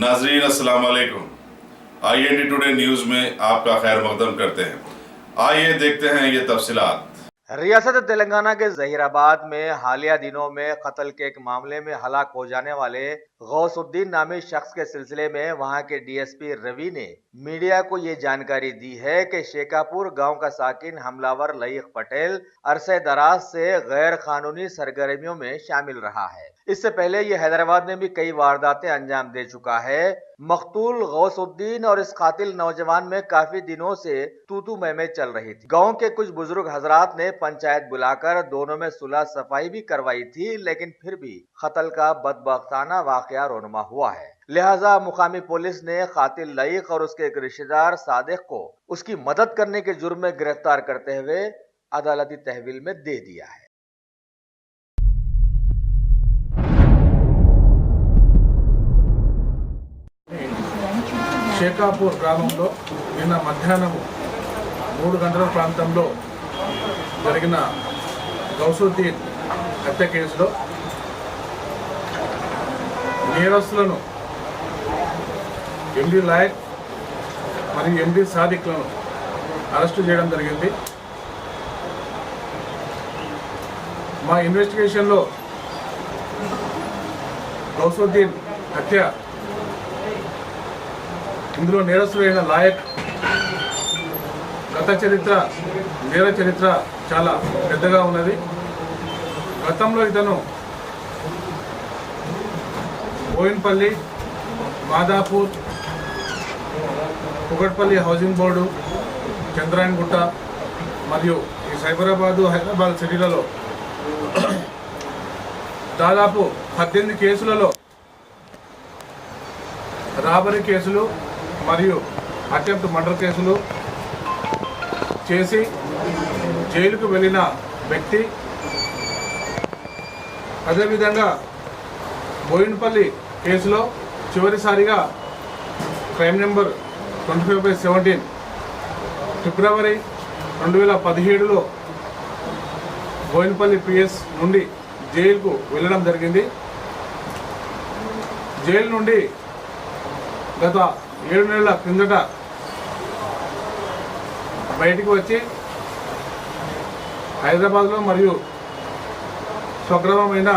नाजरीन अस्सलाम वालेकुम। IND टुडे न्यूज़ में आपका खैर मकदम करते हैं। आइए देखते हैं ये तफसीलात। रियासत तेलंगाना के जहीराबाद में हालिया दिनों में कत्ल के एक मामले में हलाक हो जाने वाले गौसुद्दीन नामी शख्स के सिलसिले में वहां के DSP रवि ने मीडिया को ये जानकारी दी है कि शेखापुर गांव का साकिन हमलावर लईक पटेल अरसे दराज से गैर कानूनी सरगर्मियों में शामिल रहा है। इससे पहले ये हैदराबाद में भी कई वारदातें अंजाम दे चुका है। मकतूल गौसुद्दीन और इस कातिल नौजवान में काफी दिनों से तू मैं चल रही थी। गांव के कुछ बुजुर्ग हजरात ने पंचायत बुलाकर दोनों में सुलह सफाई भी करवाई थी, लेकिन फिर भी कत्ल का बदबख्ताना वाकया रोनुमा हुआ है। लिहाजा मुकामी पुलिस ने कातिल लईक और उसके एक रिश्तेदार सादिक को उसकी मदद करने के जुर्म में गिरफ्तार करते हुए अदालती तहवील में दे दिया है। शेखापुर గ్రామంలో నిన్న మధ్యాహ్నం 3 గంటల ప్రాంతంలో జరిగిన గౌసుద్దీన్ హత్య కేసులో నేరస్తులను ఎండి లాయక్ మరియు ఎండి సాదిక్లను అరెస్టు చేయడం జరిగింది। మా ఇన్వెస్టిగేషన్లో గౌసుద్దీన్ హత్య ఇందులో నేరస్తుడైన లాయక్ గత చరిత్ర నేర చరిత్ర చాలా పెద్దగా ఉన్నది। గతంలో ఇతను బోయిన్పల్లి, మాదాపూర్, కుకట్పల్లి హౌసింగ్ బోర్డు, చంద్రాయణగుట్ట మరియు ఈ సైబరాబాదు, హైదరాబాద్ సిటీలలో దాదాపు 18 కేసులలో రాబరీ కేసులు మరియు అటెంప్ట్ మర్డర్ కేసులు చేసి జైలుకు వెళ్ళిన వ్యక్తి। అదేవిధంగా బోయిన్పల్లి కేసులో చివరిసారిగా క్రైమ్ నెంబర్ 25/17 ఫిబ్రవరి 2017లో బోయిన్పల్లి PS నుండి జైలుకు వెళ్ళడం జరిగింది। జైలు నుండి గత 7 నెలల కిందట బయటికి వచ్చి హైదరాబాద్లో మరియు స్వగ్రామమైన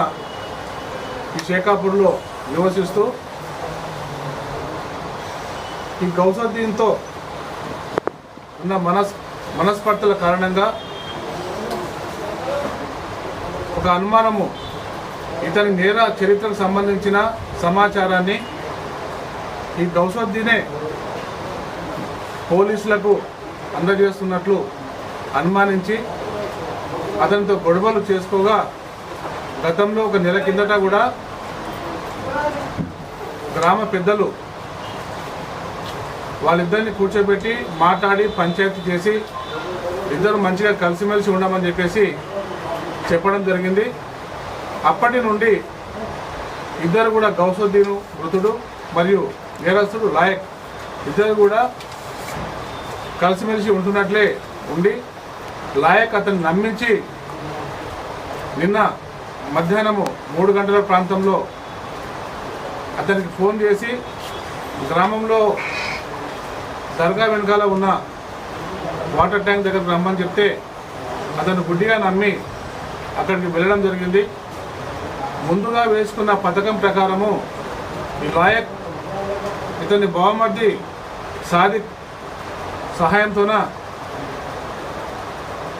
ఈ షేకాపూర్లో నివసిస్తూ ఈ గౌసుద్దీన్తో ఉన్న మనస్పర్ధల కారణంగా ఒక అనుమానము ఇతని నేర చరిత్రకు సంబంధించిన సమాచారాన్ని ఈ గౌసుద్దీనే పోలీసులకు అందజేస్తున్నట్లు అనుమానించి అతనితో గొడవలు చేసుకోగా గతంలో ఒక నెల కిందట కూడా గ్రామ పెద్దలు వాళ్ళిద్దరిని కూర్చోబెట్టి మాట్లాడి పంచాయతీ చేసి ఇద్దరు మంచిగా కలిసిమెలిసి ఉండమని చెప్పేసి చెప్పడం జరిగింది। అప్పటి నుండి ఇద్దరు కూడా గౌసుద్దీను మృతుడు మరియు నేరస్తుడు లాయక్ ఇద్దరు కూడా కలిసిమెలిసి ఉంటున్నట్లే ఉండి లాయక్ అతన్ని నమ్మించి నిన్న మధ్యాహ్నము 3 గంటల ప్రాంతంలో అతనికి ఫోన్ చేసి గ్రామంలో దర్గా వెనకాల ఉన్న వాటర్ ట్యాంక్ దగ్గరకు రమ్మని చెప్తే అతను గుడ్డిగా నమ్మి అక్కడికి వెళ్ళడం జరిగింది। ముందుగా వేసుకున్న పథకం ప్రకారము ఈ లాయక్ ఇతని బావమర్ది సాదిక్ సహాయంతోన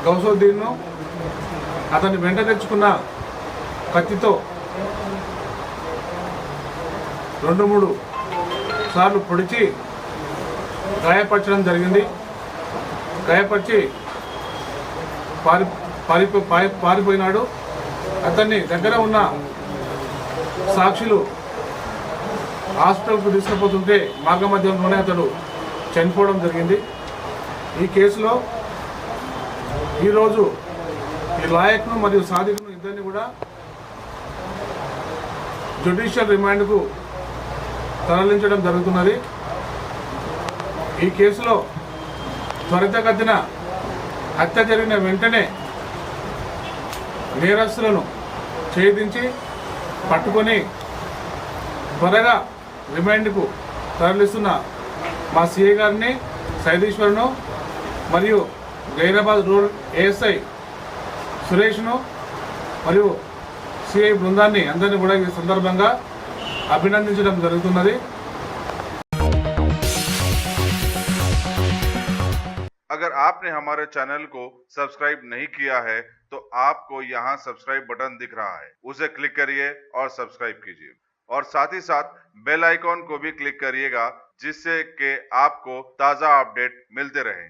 గౌసుద్దీన్ను అతన్ని వెంట తెచ్చుకున్న కత్తితో 2-3 సార్లు పొడిచి గాయపరచడం జరిగింది। గాయపరిచి పారిపోయినాడు। అతన్ని దగ్గర ఉన్న సాక్షులు హాస్పిటల్కు తీసుకుపోతుంటే మార్గ మధ్యంలోనే అతడు చనిపోవడం జరిగింది। ఈ కేసులో ఈరోజు ఈ లాయక్ను మరియు సాదిక్ను ఇద్దరిని కూడా జ్యుడిషియల్ రిమాండ్కు తరలించడం జరుగుతున్నది। ఈ కేసులో త్వరితగతిన హత్య జరిగిన వెంటనే నేరస్తులను ఛేదించి పట్టుకొని త్వరగా రిమాండ్కు తరలిస్తున్న మా సిఐ గారిని సైదీశ్వరును మరియు జైరాబాద్ రోడ్ ఏఎస్ఐ సురేష్ను మరియు సిఐ బృందాన్ని అందరినీ కూడా ఈ సందర్భంగా అభినందించడం జరుగుతున్నది. अगर आपने हमारे चैनल को सब्सक्राइब नहीं किया है तो आपको यहाँ सब्सक्राइब बटन दिख रहा है, उसे क्लिक करिए और सब्सक्राइब कीजिए और साथ ही साथ बेल आइकॉन को भी क्लिक करिएगा जिससे कि आपको ताज़ा अपडेट मिलते रहें।